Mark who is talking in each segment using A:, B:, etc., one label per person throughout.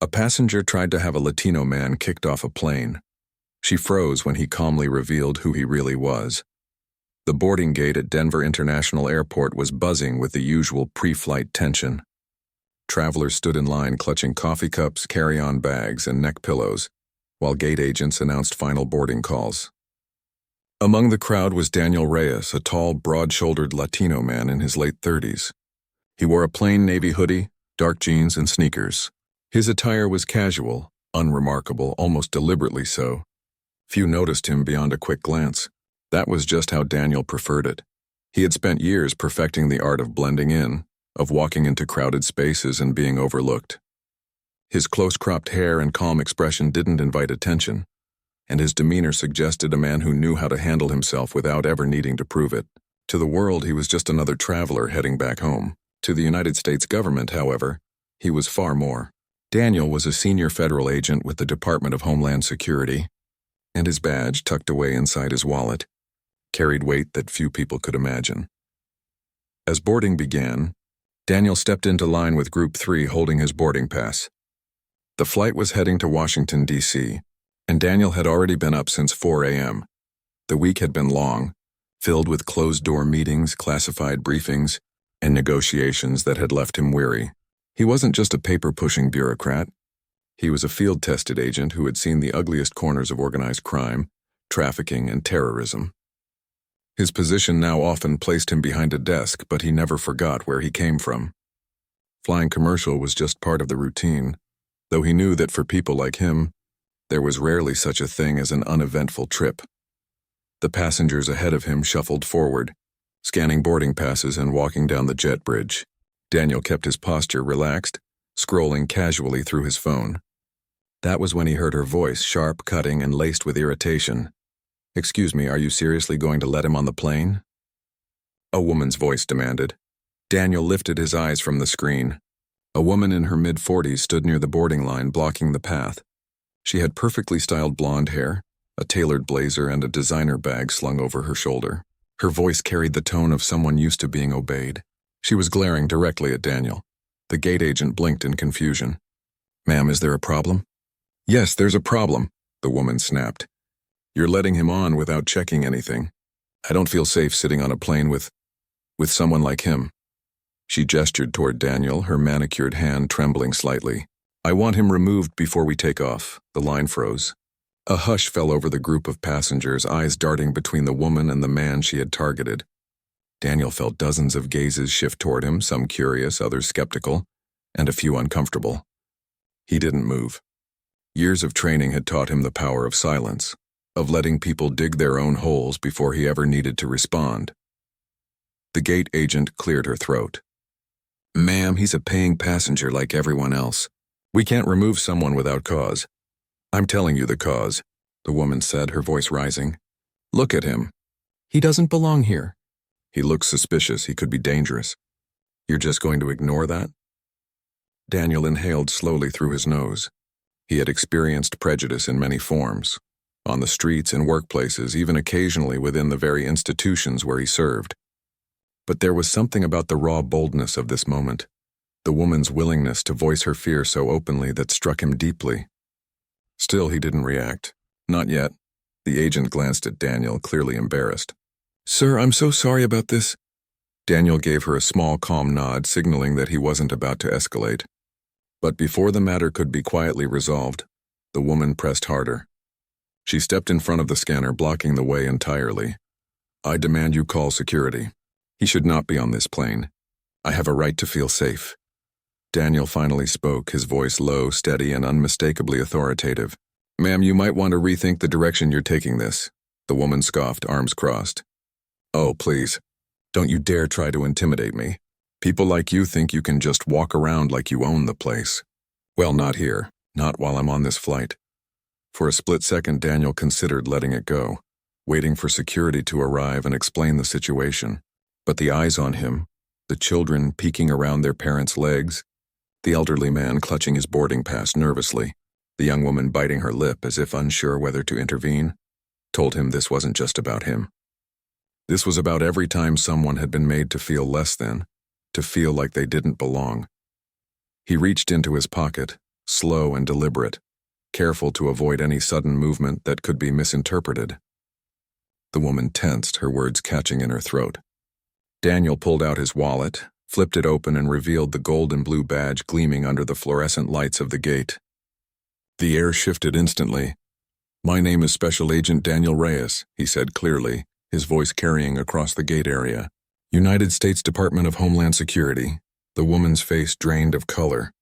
A: A passenger tried to have a Latino man kicked off a plane. She froze when he calmly revealed who he really was. The boarding gate at Denver International Airport was buzzing with the usual pre-flight tension. Travelers stood in line clutching coffee cups, carry-on bags, and neck pillows, while gate agents announced final boarding calls. Among the crowd was Daniel Reyes, a tall, broad-shouldered Latino man in his late 30s. He wore a plain navy hoodie, dark jeans, and sneakers. His attire was casual, unremarkable, almost deliberately so. Few noticed him beyond a quick glance. That was just how Daniel preferred it. He had spent years perfecting the art of blending in, of walking into crowded spaces and being overlooked. His close-cropped hair and calm expression didn't invite attention, and his demeanor suggested a man who knew how to handle himself without ever needing to prove it. To the world, he was just another traveler heading back home. To the United States government, however, he was far more. Daniel was a senior federal agent with the Department of Homeland Security, and his badge, tucked away inside his wallet, carried weight that few people could imagine. As boarding began, Daniel stepped into line with Group 3 holding his boarding pass. The flight was heading to Washington, D.C., and Daniel had already been up since 4 a.m. The week had been long, filled with closed-door meetings, classified briefings, and negotiations that had left him weary. He wasn't just a paper-pushing bureaucrat. He was a field-tested agent who had seen the ugliest corners of organized crime, trafficking, and terrorism. His position now often placed him behind a desk, but he never forgot where he came from. Flying commercial was just part of the routine, though he knew that for people like him, there was rarely such a thing as an uneventful trip. The passengers ahead of him shuffled forward, scanning boarding passes and walking down the jet bridge. Daniel kept his posture relaxed, scrolling casually through his phone. That was when he heard her voice, sharp, cutting, and laced with irritation. "Excuse me, are you seriously going to let him on the plane?" A woman's voice demanded. Daniel lifted his eyes from the screen. A woman in her mid-40s stood near the boarding line, blocking the path. She had perfectly styled blonde hair, a tailored blazer, and a designer bag slung over her shoulder. Her voice carried the tone of someone used to being obeyed. She was glaring directly at Daniel. The gate agent blinked in confusion. "Ma'am, is there a problem?" "Yes, there's a problem," the woman snapped. "You're letting him on without checking anything. I don't feel safe sitting on a plane with someone like him." She gestured toward Daniel, her manicured hand trembling slightly. "I want him removed before we take off." The line froze. A hush fell over the group of passengers, eyes darting between the woman and the man she had targeted. Daniel felt dozens of gazes shift toward him, some curious, others skeptical, and a few uncomfortable. He didn't move. Years of training had taught him the power of silence, of letting people dig their own holes before he ever needed to respond. The gate agent cleared her throat. "Ma'am, he's a paying passenger like everyone else. We can't remove someone without cause." "I'm telling you the cause," the woman said, her voice rising. "Look at him. He doesn't belong here. He looks suspicious. He could be dangerous. You're just going to ignore that?" Daniel inhaled slowly through his nose. He had experienced prejudice in many forms, on the streets and workplaces, even occasionally within the very institutions where he served. But there was something about the raw boldness of this moment, the woman's willingness to voice her fear so openly, that struck him deeply. Still, he didn't react. Not yet. The agent glanced at Daniel, clearly embarrassed. "Sir, I'm so sorry about this." Daniel gave her a small, calm nod, signaling that he wasn't about to escalate. But before the matter could be quietly resolved, the woman pressed harder. She stepped in front of the scanner, blocking the way entirely. "I demand you call security. He should not be on this plane. I have a right to feel safe." Daniel finally spoke, his voice low, steady, and unmistakably authoritative. "Ma'am, you might want to rethink the direction you're taking this." The woman scoffed, arms crossed. "Oh, please. Don't you dare try to intimidate me. People like you think you can just walk around like you own the place. Well, not here. Not while I'm on this flight." For a split second, Daniel considered letting it go, waiting for security to arrive and explain the situation. But the eyes on him, the children peeking around their parents' legs, the elderly man clutching his boarding pass nervously, the young woman biting her lip as if unsure whether to intervene, told him this wasn't just about him. This was about every time someone had been made to feel less than, to feel like they didn't belong. He reached into his pocket, slow and deliberate, careful to avoid any sudden movement that could be misinterpreted. The woman tensed, her words catching in her throat. Daniel pulled out his wallet, flipped it open, and revealed the gold and blue badge gleaming under the fluorescent lights of the gate. The air shifted instantly. "My name is Special Agent Daniel Reyes," he said clearly, his voice carrying across the gate area. "United States Department of Homeland Security." The woman's face drained of color.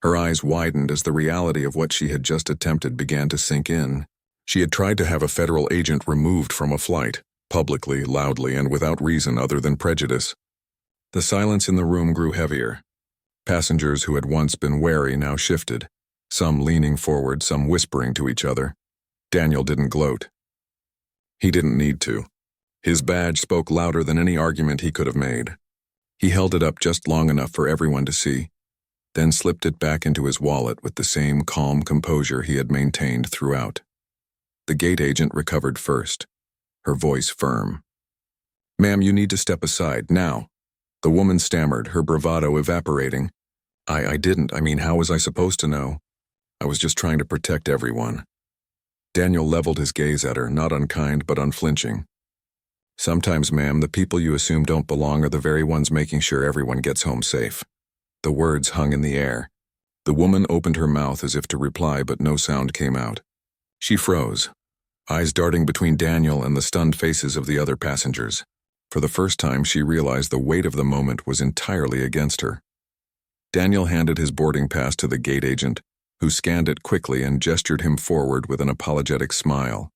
A: Her eyes widened as the reality of what she had just attempted began to sink in. She had tried to have a federal agent removed from a flight, publicly, loudly, and without reason other than prejudice. The silence in the room grew heavier. Passengers who had once been wary now shifted, some leaning forward, some whispering to each other. Daniel didn't gloat. He didn't need to. His badge spoke louder than any argument he could have made. He held it up just long enough for everyone to see, then slipped it back into his wallet with the same calm composure he had maintained throughout. The gate agent recovered first, her voice firm. "Ma'am, you need to step aside, now." The woman stammered, her bravado evaporating. I didn't. How was I supposed to know? I was just trying to protect everyone." Daniel leveled his gaze at her, not unkind but unflinching. "Sometimes, ma'am, the people you assume don't belong are the very ones making sure everyone gets home safe." The words hung in the air. The woman opened her mouth as if to reply, but no sound came out. She froze, eyes darting between Daniel and the stunned faces of the other passengers. For the first time, she realized the weight of the moment was entirely against her. Daniel handed his boarding pass to the gate agent, who scanned it quickly and gestured him forward with an apologetic smile.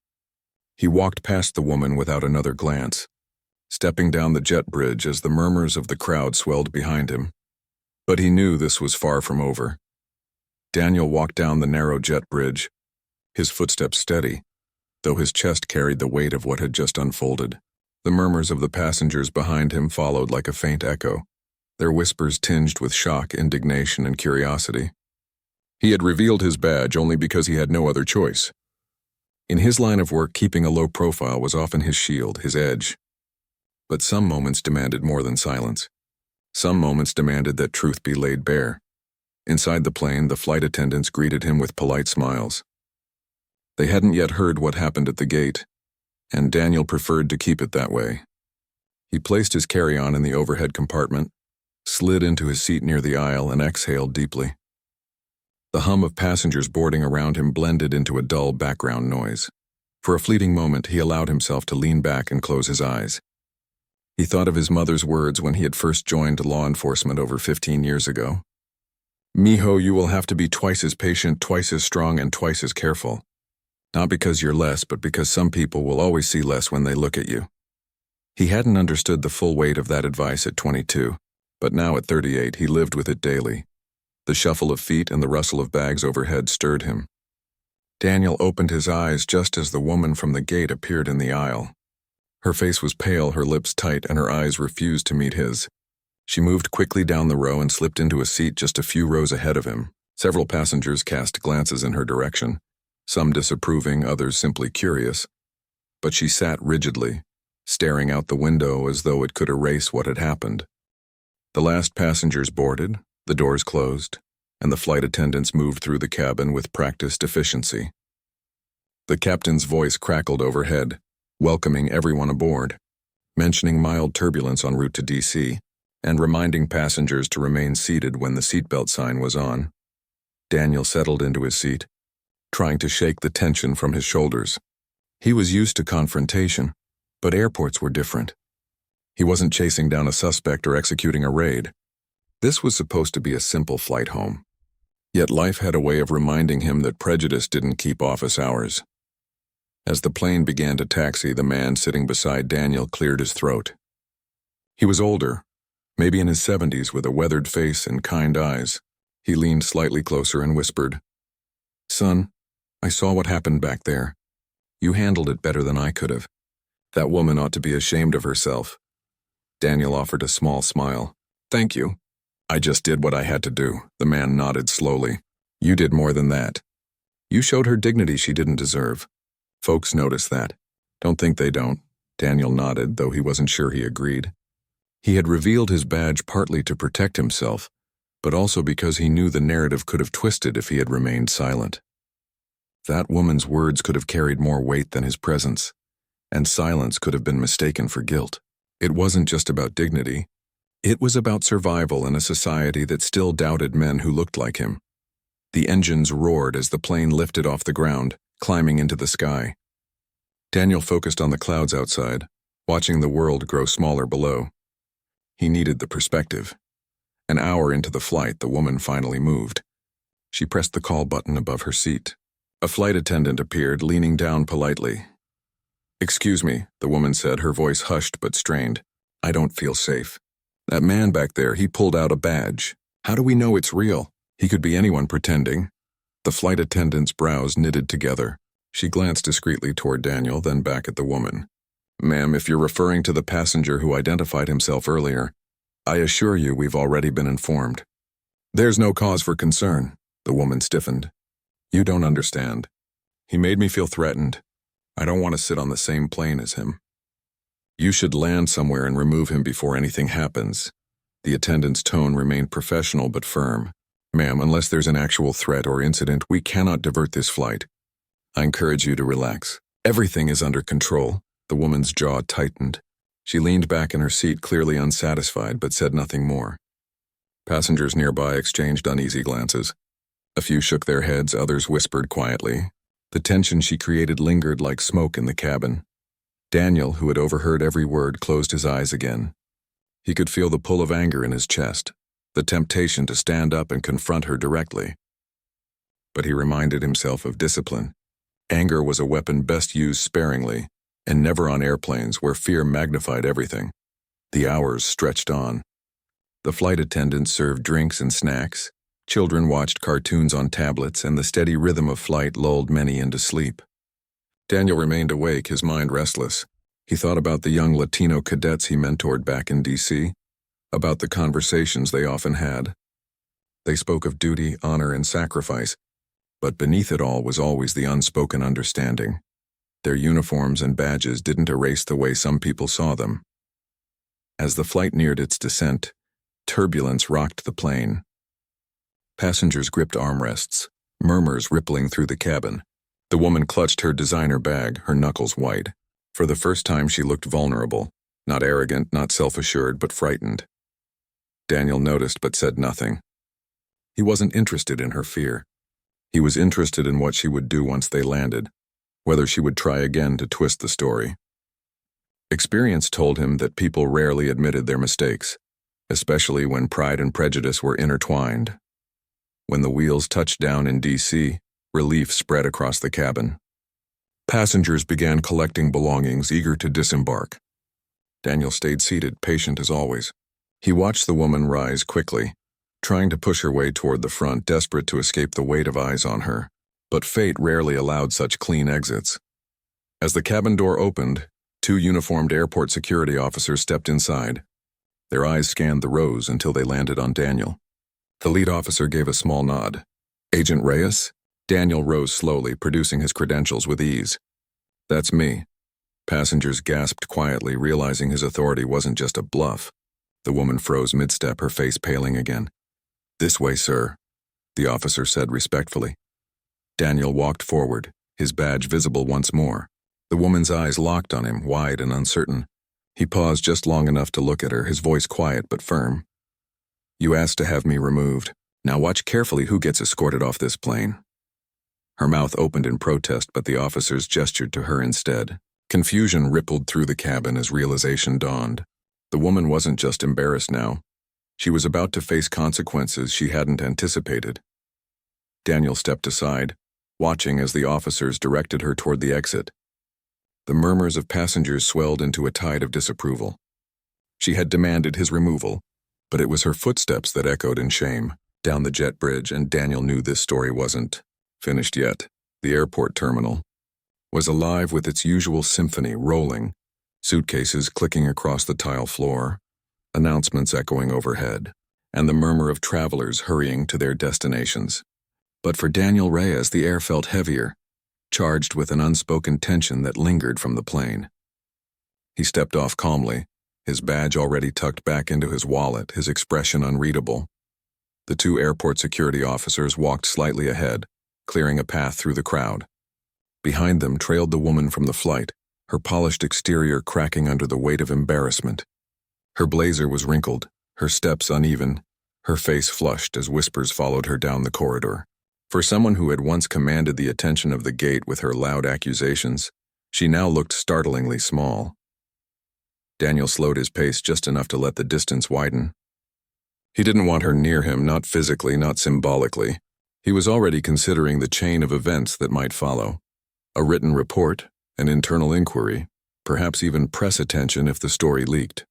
A: He walked past the woman without another glance, stepping down the jet bridge as the murmurs of the crowd swelled behind him. But he knew this was far from over. Daniel walked down the narrow jet bridge, his footsteps steady, though his chest carried the weight of what had just unfolded. The murmurs of the passengers behind him followed like a faint echo, their whispers tinged with shock, indignation, and curiosity. He had revealed his badge only because he had no other choice. In his line of work, keeping a low profile was often his shield, his edge. But some moments demanded more than silence. Some moments demanded that truth be laid bare. Inside the plane, the flight attendants greeted him with polite smiles. They hadn't yet heard what happened at the gate, and Daniel preferred to keep it that way. He placed his carry-on in the overhead compartment, slid into his seat near the aisle, and exhaled deeply. The hum of passengers boarding around him blended into a dull background noise. For a fleeting moment, he allowed himself to lean back and close his eyes. He thought of his mother's words when he had first joined law enforcement over 15 years ago. "Mijo, you will have to be twice as patient, twice as strong, and twice as careful. Not because you're less, but because some people will always see less when they look at you." He hadn't understood the full weight of that advice at 22, but now at 38 he lived with it daily. The shuffle of feet and the rustle of bags overhead stirred him. Daniel opened his eyes just as the woman from the gate appeared in the aisle. Her face was pale, her lips tight, and her eyes refused to meet his. She moved quickly down the row and slipped into a seat just a few rows ahead of him. Several passengers cast glances in her direction, some disapproving, others simply curious. But she sat rigidly, staring out the window as though it could erase what had happened. The last passengers boarded, the doors closed, and the flight attendants moved through the cabin with practiced efficiency. The captain's voice crackled overhead, welcoming everyone aboard, mentioning mild turbulence en route to D.C., and reminding passengers to remain seated when the seatbelt sign was on. Daniel settled into his seat, trying to shake the tension from his shoulders. He was used to confrontation, but airports were different. He wasn't chasing down a suspect or executing a raid. This was supposed to be a simple flight home. Yet life had a way of reminding him that prejudice didn't keep office hours. As the plane began to taxi, the man sitting beside Daniel cleared his throat. He was older, maybe in his 70s, with a weathered face and kind eyes. He leaned slightly closer and whispered, "Son, I saw what happened back there. You handled it better than I could have. That woman ought to be ashamed of herself." Daniel offered a small smile. "Thank you. I just did what I had to do." The man nodded slowly. "You did more than that. You showed her dignity she didn't deserve. Folks notice that. Don't think they don't." Daniel nodded, though he wasn't sure he agreed. He had revealed his badge partly to protect himself, but also because he knew the narrative could have twisted if he had remained silent. That woman's words could have carried more weight than his presence, and silence could have been mistaken for guilt. It wasn't just about dignity. It was about survival in a society that still doubted men who looked like him. The engines roared as the plane lifted off the ground, climbing into the sky. Daniel focused on the clouds outside, watching the world grow smaller below. He needed the perspective. An hour into the flight, the woman finally moved. She pressed the call button above her seat. A flight attendant appeared, leaning down politely. "Excuse me," the woman said, her voice hushed but strained. "I don't feel safe. That man back there, he pulled out a badge. How do we know it's real? He could be anyone pretending." The flight attendant's brows knitted together. She glanced discreetly toward Daniel, then back at the woman. "Ma'am, if you're referring to the passenger who identified himself earlier, I assure you we've already been informed." "There's no cause for concern," the woman stiffened. "You don't understand. He made me feel threatened. I don't want to sit on the same plane as him. You should land somewhere and remove him before anything happens." The attendant's tone remained professional but firm. "Ma'am, unless there's an actual threat or incident, we cannot divert this flight. I encourage you to relax. Everything is under control." The woman's jaw tightened. She leaned back in her seat, clearly unsatisfied, but said nothing more. Passengers nearby exchanged uneasy glances. A few shook their heads, others whispered quietly. The tension she created lingered like smoke in the cabin. Daniel, who had overheard every word, closed his eyes again. He could feel the pull of anger in his chest, the temptation to stand up and confront her directly. But he reminded himself of discipline. Anger was a weapon best used sparingly, and never on airplanes where fear magnified everything. The hours stretched on. The flight attendants served drinks and snacks. Children watched cartoons on tablets, and the steady rhythm of flight lulled many into sleep. Daniel remained awake, his mind restless. He thought about the young Latino cadets he mentored back in D.C., about the conversations they often had. They spoke of duty, honor, and sacrifice, but beneath it all was always the unspoken understanding. Their uniforms and badges didn't erase the way some people saw them. As the flight neared its descent, turbulence rocked the plane. Passengers gripped armrests, murmurs rippling through the cabin. The woman clutched her designer bag, her knuckles white. For the first time she looked vulnerable, not arrogant, not self-assured, but frightened. Daniel noticed but said nothing. He wasn't interested in her fear. He was interested in what she would do once they landed, whether she would try again to twist the story. Experience told him that people rarely admitted their mistakes, especially when pride and prejudice were intertwined. When the wheels touched down in D.C., relief spread across the cabin. Passengers began collecting belongings, eager to disembark. Daniel stayed seated, patient as always. He watched the woman rise quickly, trying to push her way toward the front, desperate to escape the weight of eyes on her. But fate rarely allowed such clean exits. As the cabin door opened, 2 uniformed airport security officers stepped inside. Their eyes scanned the rows until they landed on Daniel. The lead officer gave a small nod. "Agent Reyes?" Daniel rose slowly, producing his credentials with ease. "That's me." Passengers gasped quietly, realizing his authority wasn't just a bluff. The woman froze mid-step, her face paling again. "This way, sir," the officer said respectfully. Daniel walked forward, his badge visible once more. The woman's eyes locked on him, wide and uncertain. He paused just long enough to look at her, his voice quiet but firm. "You asked to have me removed. Now watch carefully who gets escorted off this plane." Her mouth opened in protest, but the officers gestured to her instead. Confusion rippled through the cabin as realization dawned. The woman wasn't just embarrassed now. She was about to face consequences she hadn't anticipated. Daniel stepped aside, watching as the officers directed her toward the exit. The murmurs of passengers swelled into a tide of disapproval. She had demanded his removal, but it was her footsteps that echoed in shame down the jet bridge, and Daniel knew this story wasn't finished yet. The airport terminal was alive with its usual symphony rolling, suitcases clicking across the tile floor, announcements echoing overhead, and the murmur of travelers hurrying to their destinations. But for Daniel Reyes, the air felt heavier, charged with an unspoken tension that lingered from the plane. He stepped off calmly, his badge already tucked back into his wallet, his expression unreadable. The two airport security officers walked slightly ahead, clearing a path through the crowd. Behind them trailed the woman from the flight, her polished exterior cracking under the weight of embarrassment. Her blazer was wrinkled, her steps uneven, her face flushed as whispers followed her down the corridor. For someone who had once commanded the attention of the gate with her loud accusations, she now looked startlingly small. Daniel slowed his pace just enough to let the distance widen. He didn't want her near him, not physically, not symbolically. He was already considering the chain of events that might follow. A written report, an internal inquiry, perhaps even press attention if the story leaked.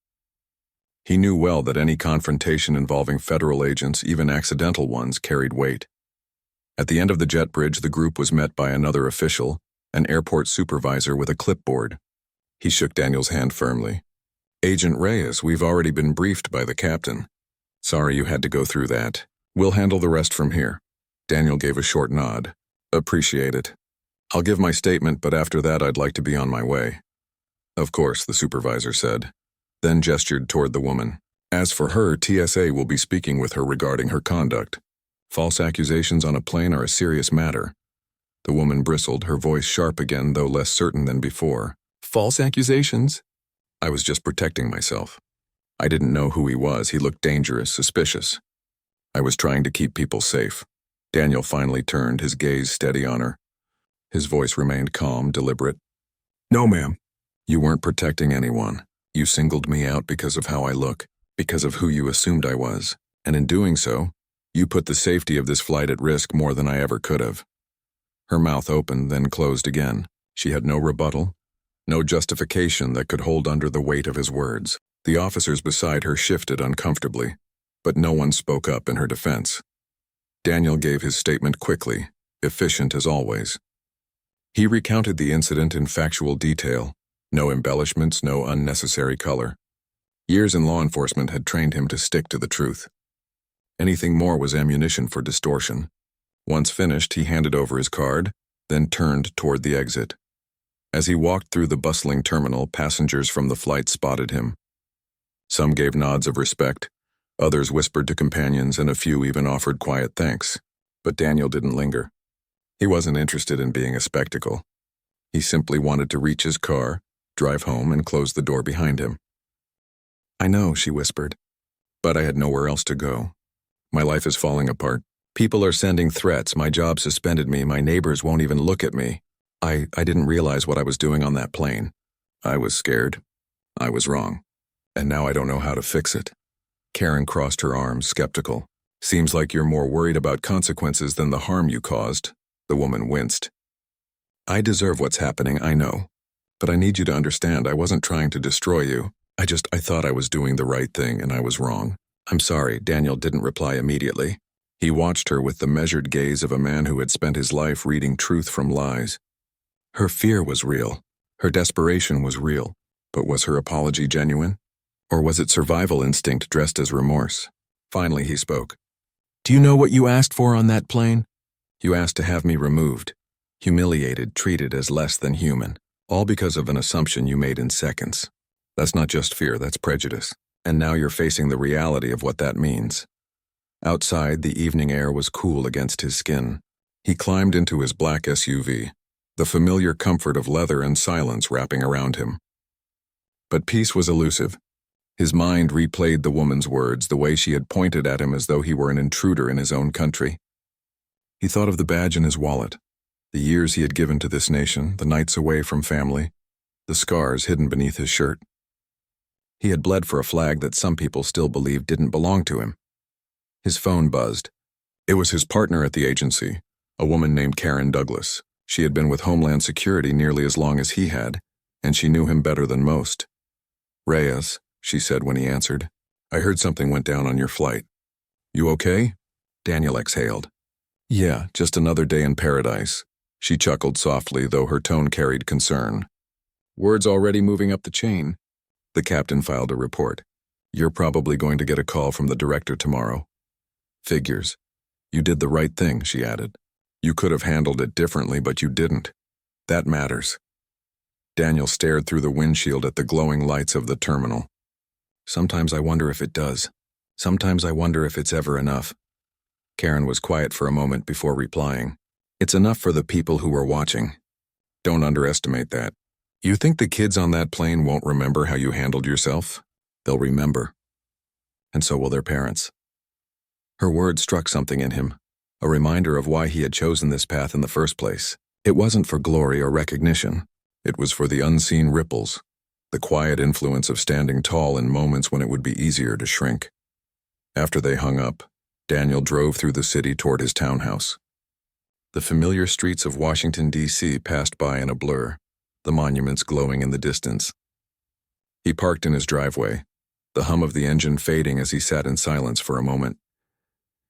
A: He knew well that any confrontation involving federal agents, even accidental ones, carried weight. At the end of the jet bridge, the group was met by another official, an airport supervisor with a clipboard. He shook Daniel's hand firmly. "Agent Reyes, we've already been briefed by the captain. Sorry you had to go through that. We'll handle the rest from here." Daniel gave a short nod. "Appreciate it. I'll give my statement, but after that I'd like to be on my way." "Of course," the supervisor said, then gestured toward the woman. "As for her, TSA will be speaking with her regarding her conduct. False accusations on a plane are a serious matter." The woman bristled, her voice sharp again, though less certain than before. "False accusations?" "I was just protecting myself. I didn't know who he was. He looked dangerous, suspicious. I was trying to keep people safe." Daniel finally turned, his gaze steady on her. His voice remained calm, deliberate. "No, ma'am. You weren't protecting anyone. You singled me out because of how I look, because of who you assumed I was, and in doing so, you put the safety of this flight at risk more than I ever could have." Her mouth opened, then closed again. She had no rebuttal, no justification that could hold under the weight of his words. The officers beside her shifted uncomfortably, but no one spoke up in her defense. Daniel gave his statement quickly, efficient as always. He recounted the incident in factual detail, no embellishments, no unnecessary color. Years in law enforcement had trained him to stick to the truth. Anything more was ammunition for distortion. Once finished, he handed over his card, then turned toward the exit. As he walked through the bustling terminal, passengers from the flight spotted him. Some gave nods of respect, others whispered to companions, and a few even offered quiet thanks. But Daniel didn't linger. He wasn't interested in being a spectacle. He simply wanted to reach his car, drive home, and close the door behind him. "I know," she whispered, "but I had nowhere else to go. My life is falling apart. People are sending threats, my job suspended me, my neighbors won't even look at me. I didn't realize what I was doing on that plane. I was scared. I was wrong. And now I don't know how to fix it." Karen crossed her arms, skeptical. "Seems like you're more worried about consequences than the harm you caused." The woman winced. "I deserve what's happening, I know. But I need you to understand I wasn't trying to destroy you. I thought I was doing the right thing and I was wrong. I'm sorry." Daniel didn't reply immediately. He watched her with the measured gaze of a man who had spent his life reading truth from lies. Her fear was real. Her desperation was real. But was her apology genuine? Or was it survival instinct dressed as remorse? Finally he spoke. "Do you know what you asked for on that plane? You asked to have me removed, humiliated, treated as less than human, all because of an assumption you made in seconds. That's not just fear, that's prejudice. And now you're facing the reality of what that means." Outside, the evening air was cool against his skin. He climbed into his black SUV, the familiar comfort of leather and silence wrapping around him. But peace was elusive. His mind replayed the woman's words, the way she had pointed at him as though he were an intruder in his own country. He thought of the badge in his wallet, the years he had given to this nation, the nights away from family, the scars hidden beneath his shirt. He had bled for a flag that some people still believed didn't belong to him. His phone buzzed. It was his partner at the agency, a woman named Karen Douglas. She had been with Homeland Security nearly as long as he had, and she knew him better than most. "Reyes," she said when he answered, "I heard something went down on your flight. You okay?" Daniel exhaled. "Yeah, just another day in paradise." She chuckled softly, though her tone carried concern. "Word's already moving up the chain." The captain filed a report. "You're probably going to get a call from the director tomorrow." "Figures. You did the right thing," she added. "You could have handled it differently, but you didn't. That matters." Daniel stared through the windshield at the glowing lights of the terminal. "Sometimes I wonder if it does. Sometimes I wonder if it's ever enough. Karen was quiet for a moment before replying. It's enough for the people who were watching. Don't underestimate that. You think the kids on that plane won't remember how you handled yourself? They'll remember. And so will their parents. Her words struck something in him, a reminder of why he had chosen this path in the first place. It wasn't for glory or recognition. It was for the unseen ripples, the quiet influence of standing tall in moments when it would be easier to shrink. After they hung up, Daniel drove through the city toward his townhouse. The familiar streets of Washington, D.C. passed by in a blur, the monuments glowing in the distance. He parked in his driveway, the hum of the engine fading as he sat in silence for a moment.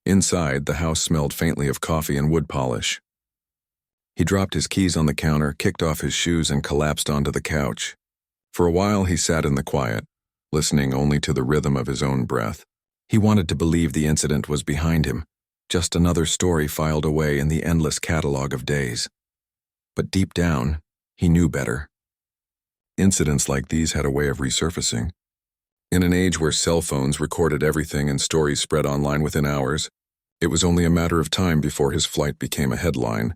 A: Inside, the house smelled faintly of coffee and wood polish. He dropped his keys on the counter, kicked off his shoes, and collapsed onto the couch. For a while, he sat in the quiet, listening only to the rhythm of his own breath. He wanted to believe the incident was behind him, just another story filed away in the endless catalog of days. But deep down, he knew better. Incidents like these had a way of resurfacing. In an age where cell phones recorded everything and stories spread online within hours, it was only a matter of time before his flight became a headline.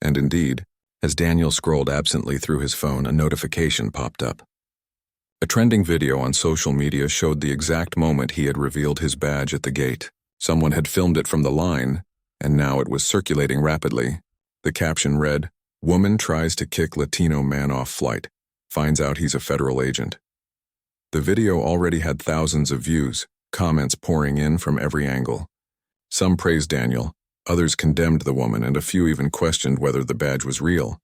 A: And indeed, as Daniel scrolled absently through his phone, a notification popped up. A trending video on social media showed the exact moment he had revealed his badge at the gate. Someone had filmed it from the line, and now it was circulating rapidly. The caption read, "Woman tries to kick Latino man off flight, finds out he's a federal agent." The video already had thousands of views, comments pouring in from every angle. Some praised Daniel, others condemned the woman, and a few even questioned whether the badge was real.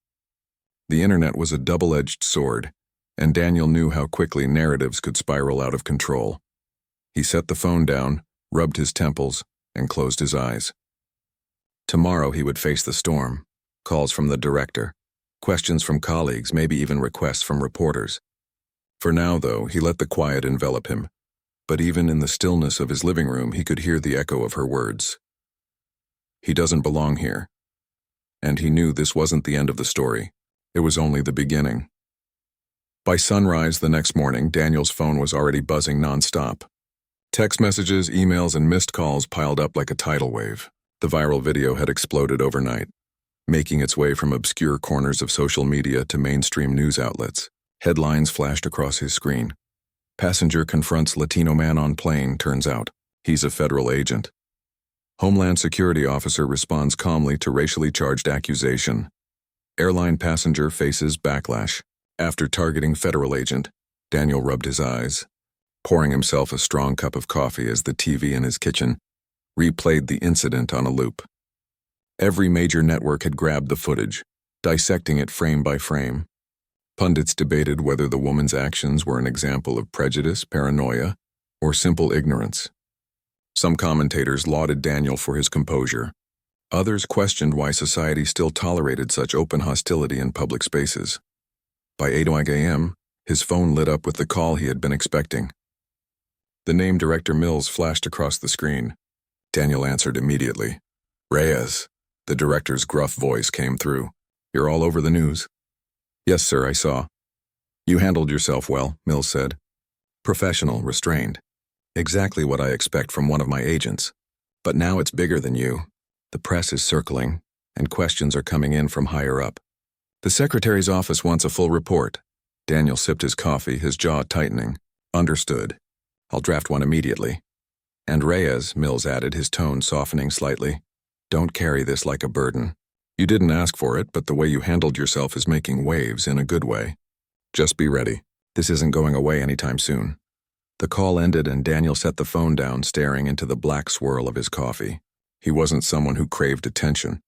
A: The internet was a double-edged sword, and Daniel knew how quickly narratives could spiral out of control. He set the phone down, rubbed his temples, and closed his eyes. Tomorrow he would face the storm, calls from the director, questions from colleagues, maybe even requests from reporters. For now, though, he let the quiet envelop him. But even in the stillness of his living room, he could hear the echo of her words. He doesn't belong here. And he knew this wasn't the end of the story. It was only the beginning. By sunrise the next morning, Daniel's phone was already buzzing nonstop. Text messages, emails, and missed calls piled up like a tidal wave. The viral video had exploded overnight, making its way from obscure corners of social media to mainstream news outlets. Headlines flashed across his screen. Passenger confronts Latino man on plane, turns out he's a federal agent. Homeland Security officer responds calmly to racially charged accusation. Airline passenger faces backlash. After targeting federal agent, Daniel rubbed his eyes, pouring himself a strong cup of coffee as the TV in his kitchen replayed the incident on a loop. Every major network had grabbed the footage, dissecting it frame by frame. Pundits debated whether the woman's actions were an example of prejudice, paranoia, or simple ignorance. Some commentators lauded Daniel for his composure. Others questioned why society still tolerated such open hostility in public spaces. By 8 a.m., his phone lit up with the call he had been expecting. The name Director Mills flashed across the screen. Daniel answered immediately. "Reyes." The director's gruff voice came through. "You're all over the news." "Yes, sir, I saw." "You handled yourself well," Mills said. "Professional, restrained. Exactly what I expect from one of my agents. But now it's bigger than you. The press is circling, and questions are coming in from higher up. The secretary's office wants a full report." Daniel sipped his coffee, his jaw tightening. "Understood. I'll draft one immediately." "And Reyes," Mills added, his tone softening slightly, "don't carry this like a burden. You didn't ask for it, but the way you handled yourself is making waves in a good way. Just be ready. This isn't going away anytime soon." The call ended and Daniel set the phone down, staring into the black swirl of his coffee. He wasn't someone who craved attention.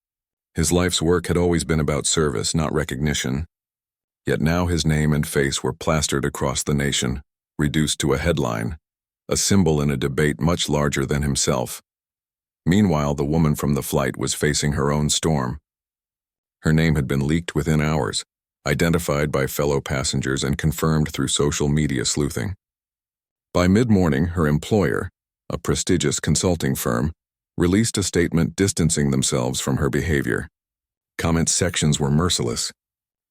A: His life's work had always been about service, not recognition. Yet now his name and face were plastered across the nation, reduced to a headline, a symbol in a debate much larger than himself. Meanwhile, the woman from the flight was facing her own storm. Her name had been leaked within hours, identified by fellow passengers and confirmed through social media sleuthing. By mid-morning, her employer, a prestigious consulting firm, released a statement distancing themselves from her behavior. Comment sections were merciless.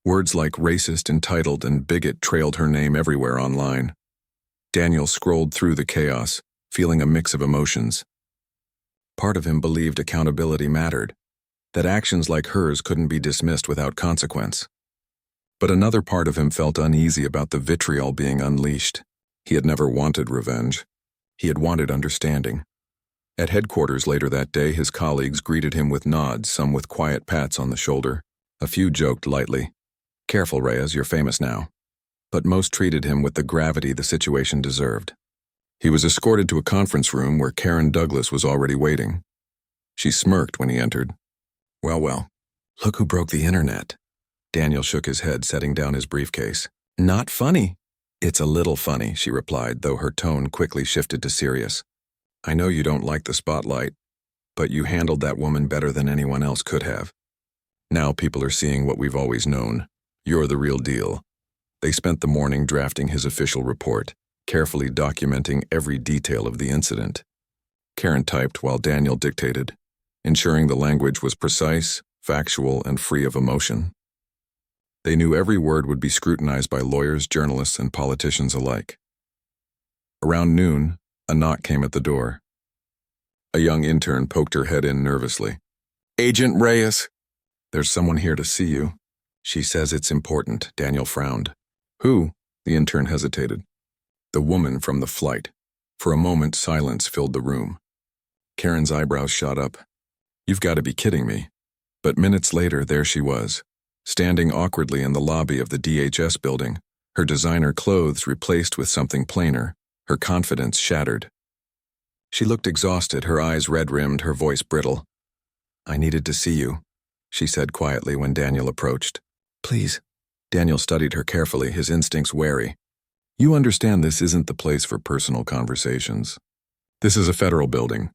A: Words like racist, entitled, and bigot trailed her name everywhere online. Daniel scrolled through the chaos, feeling a mix of emotions. Part of him believed accountability mattered, that actions like hers couldn't be dismissed without consequence. But another part of him felt uneasy about the vitriol being unleashed. He had never wanted revenge. He had wanted understanding. At headquarters later that day, his colleagues greeted him with nods, some with quiet pats on the shoulder. A few joked lightly, "Careful, Reyes, you're famous now." But most treated him with the gravity the situation deserved. He was escorted to a conference room where Karen Douglas was already waiting. She smirked when he entered. Well, look who broke the internet." Daniel shook his head, setting down his briefcase. "Not funny." "It's a little funny," she replied, though her tone quickly shifted to serious. "I know you don't like the spotlight, but you handled that woman better than anyone else could have. Now people are seeing what we've always known. You're the real deal." They spent the morning drafting his official report, carefully documenting every detail of the incident. Karen typed while Daniel dictated, ensuring the language was precise, factual, and free of emotion. They knew every word would be scrutinized by lawyers, journalists, and politicians alike. Around noon, a knock came at the door. A young intern poked her head in nervously. "Agent Reyes." "There's someone here to see you." "She says it's important." Daniel frowned. "Who?" The intern hesitated. "The woman from the flight." For a moment, silence filled the room. Karen's eyebrows shot up. "You've got to be kidding me." But minutes later, there she was, standing awkwardly in the lobby of the DHS building, her designer clothes replaced with something plainer, her confidence shattered. She looked exhausted, her eyes red-rimmed, her voice brittle. "I needed to see you," she said quietly when Daniel approached. "Please." Daniel studied her carefully, his instincts wary. "You understand this isn't the place for personal conversations. This is a federal building."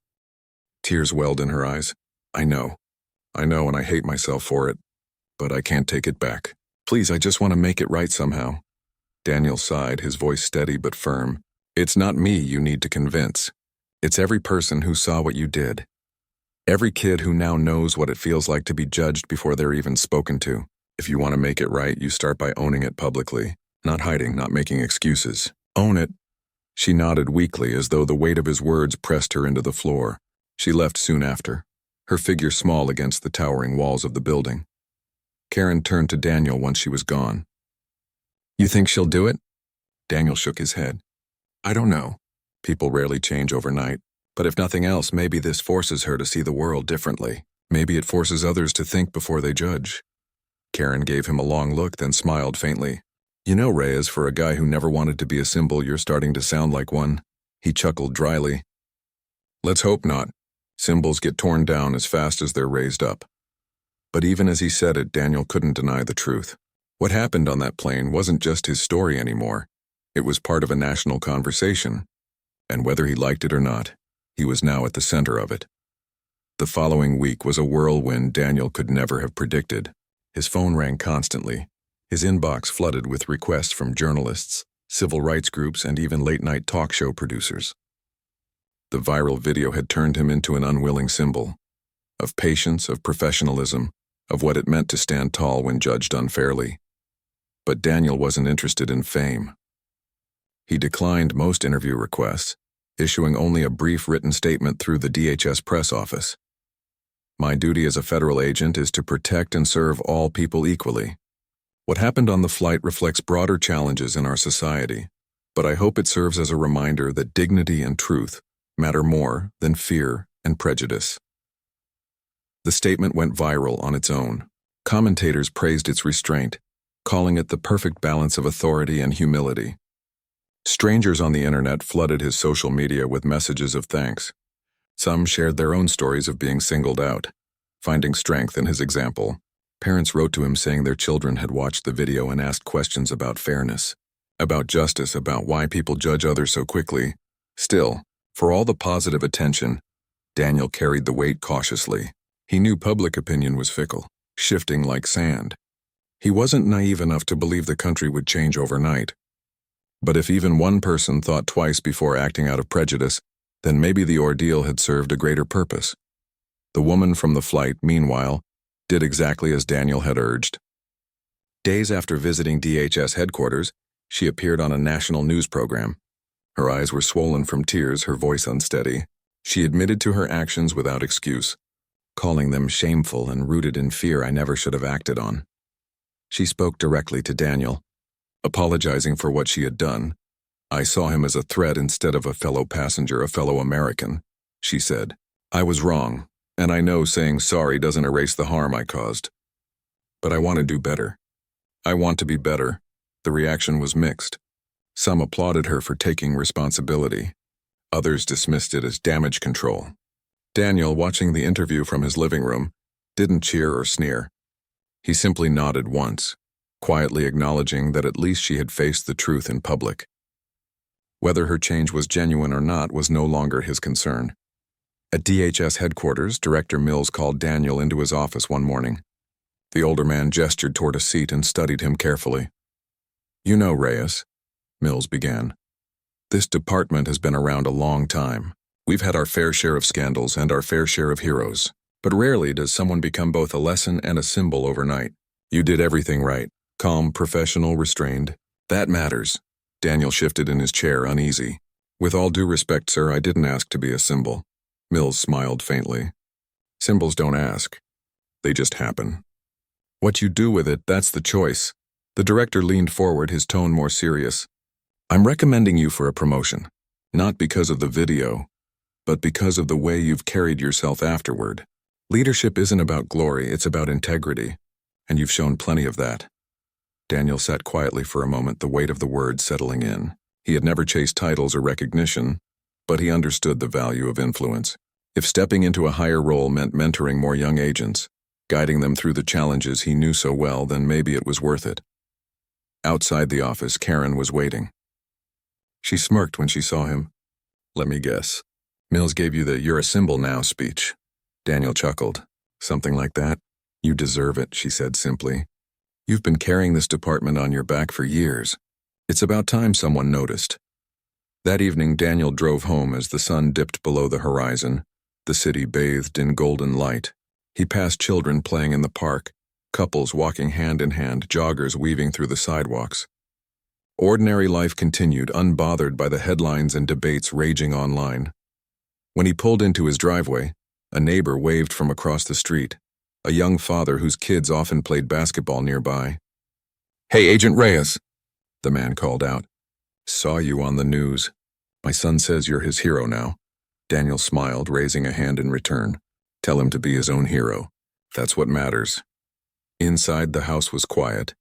A: Tears welled in her eyes. I know, and I hate myself for it, but I can't take it back. Please, I just want to make it right somehow." Daniel sighed, his voice steady but firm. "It's not me you need to convince. It's every person who saw what you did. Every kid who now knows what it feels like to be judged before they're even spoken to. If you want to make it right, you start by owning it publicly. Not hiding, not making excuses. Own it." She nodded weakly, as though the weight of his words pressed her into the floor. She left soon after, her figure small against the towering walls of the building. Karen turned to Daniel once she was gone. "You think she'll do it?" Daniel shook his head. "I don't know. People rarely change overnight. But if nothing else, maybe this forces her to see the world differently. Maybe it forces others to think before they judge." Karen gave him a long look, then smiled faintly. "You know, Reyes, for a guy who never wanted to be a symbol, you're starting to sound like one." He chuckled dryly. "Let's hope not. Symbols get torn down as fast as they're raised up." But even as he said it, Daniel couldn't deny the truth. What happened on that plane wasn't just his story anymore. It was part of a national conversation. And whether he liked it or not, he was now at the center of it. The following week was a whirlwind Daniel could never have predicted. His phone rang constantly, his inbox flooded with requests from journalists, civil rights groups, and even late-night talk show producers. The viral video had turned him into an unwilling symbol of patience, of professionalism, of what it meant to stand tall when judged unfairly. But Daniel wasn't interested in fame. He declined most interview requests, issuing only a brief written statement through the DHS press office. "My duty as a federal agent is to protect and serve all people equally. What happened on the flight reflects broader challenges in our society, but I hope it serves as a reminder that dignity and truth matter more than fear and prejudice." The statement went viral on its own. Commentators praised its restraint, calling it the perfect balance of authority and humility. Strangers on the internet flooded his social media with messages of thanks. Some shared their own stories of being singled out, finding strength in his example. Parents wrote to him saying their children had watched the video and asked questions about fairness, about justice, about why people judge others so quickly. Still, for all the positive attention, Daniel carried the weight cautiously. He knew public opinion was fickle, shifting like sand. He wasn't naive enough to believe the country would change overnight. But if even one person thought twice before acting out of prejudice, then maybe the ordeal had served a greater purpose. The woman from the flight, meanwhile, did exactly as Daniel had urged. Days after visiting DHS headquarters, she appeared on a national news program. Her eyes were swollen from tears, her voice unsteady. She admitted to her actions without excuse, calling them shameful and rooted in fear I never should have acted on. She spoke directly to Daniel, apologizing for what she had done. I saw him as a threat instead of a fellow passenger, a fellow American, she said. I was wrong, and I know saying sorry doesn't erase the harm I caused. But I want to do better. I want to be better. The reaction was mixed. Some applauded her for taking responsibility. Others dismissed it as damage control. Daniel, watching the interview from his living room, didn't cheer or sneer. He simply nodded once, quietly acknowledging that at least she had faced the truth in public. Whether her change was genuine or not was no longer his concern. At DHS headquarters, Director Mills called Daniel into his office one morning. The older man gestured toward a seat and studied him carefully. You know, Reyes, Mills began. This department has been around a long time. We've had our fair share of scandals and our fair share of heroes. But rarely does someone become both a lesson and a symbol overnight. You did everything right. Calm, professional, restrained. That matters. Daniel shifted in his chair, uneasy. With all due respect, sir, I didn't ask to be a symbol. Mills smiled faintly. Symbols don't ask. They just happen. What you do with it, that's the choice. The director leaned forward, his tone more serious. I'm recommending you for a promotion. Not because of the video, but because of the way you've carried yourself afterward. Leadership isn't about glory, it's about integrity, and you've shown plenty of that. Daniel sat quietly for a moment, the weight of the words settling in. He had never chased titles or recognition, but he understood the value of influence. If stepping into a higher role meant mentoring more young agents, guiding them through the challenges he knew so well, then maybe it was worth it. Outside the office, Karen was waiting. She smirked when she saw him. Let me guess. Mills gave you the "you're a symbol now" speech. Daniel chuckled. Something like that? You deserve it, she said simply. You've been carrying this department on your back for years. It's about time someone noticed. That evening, Daniel drove home as the sun dipped below the horizon, the city bathed in golden light. He passed children playing in the park, couples walking hand in hand, joggers weaving through the sidewalks. Ordinary life continued, unbothered by the headlines and debates raging online. When he pulled into his driveway, a neighbor waved from across the street, a young father whose kids often played basketball nearby. Hey, Agent Reyes, the man called out. Saw you on the news. My son says you're his hero now. Daniel smiled, raising a hand in return. Tell him to be his own hero. That's what matters. Inside, the house was quiet,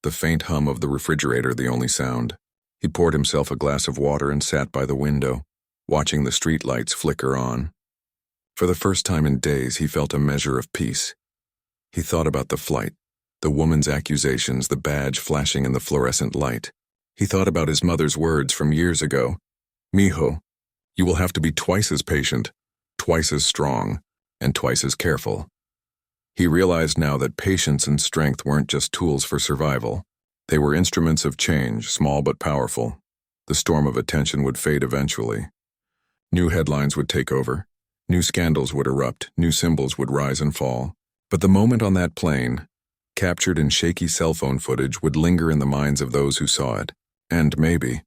A: the faint hum of the refrigerator the only sound. He poured himself a glass of water and sat by the window, watching the street lights flicker on. For the first time in days, he felt a measure of peace. He thought about the flight, the woman's accusations, the badge flashing in the fluorescent light. He thought about his mother's words from years ago. Mijo, you will have to be twice as patient, twice as strong, and twice as careful. He realized now that patience and strength weren't just tools for survival. They were instruments of change, small but powerful. The storm of attention would fade eventually. New headlines would take over. New scandals would erupt. New symbols would rise and fall. But the moment on that plane, captured in shaky cell phone footage, would linger in the minds of those who saw it. And maybe,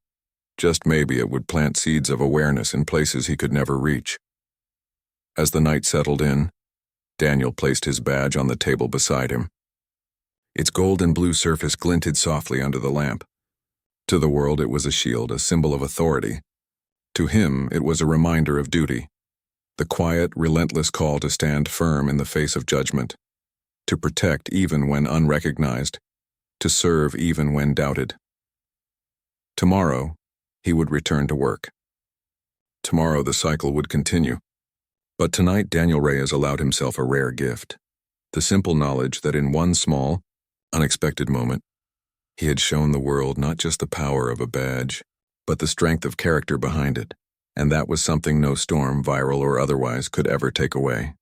A: just maybe, it would plant seeds of awareness in places he could never reach. As the night settled in, Daniel placed his badge on the table beside him. Its gold and blue surface glinted softly under the lamp. To the world, it was a shield, a symbol of authority. To him, it was a reminder of duty. The quiet, relentless call to stand firm in the face of judgment. To protect even when unrecognized. To serve even when doubted. Tomorrow, he would return to work. Tomorrow, the cycle would continue. But tonight, Daniel Reyes allowed himself a rare gift. The simple knowledge that in one small, unexpected moment, he had shown the world not just the power of a badge, but the strength of character behind it. And that was something no storm, viral or otherwise, could ever take away.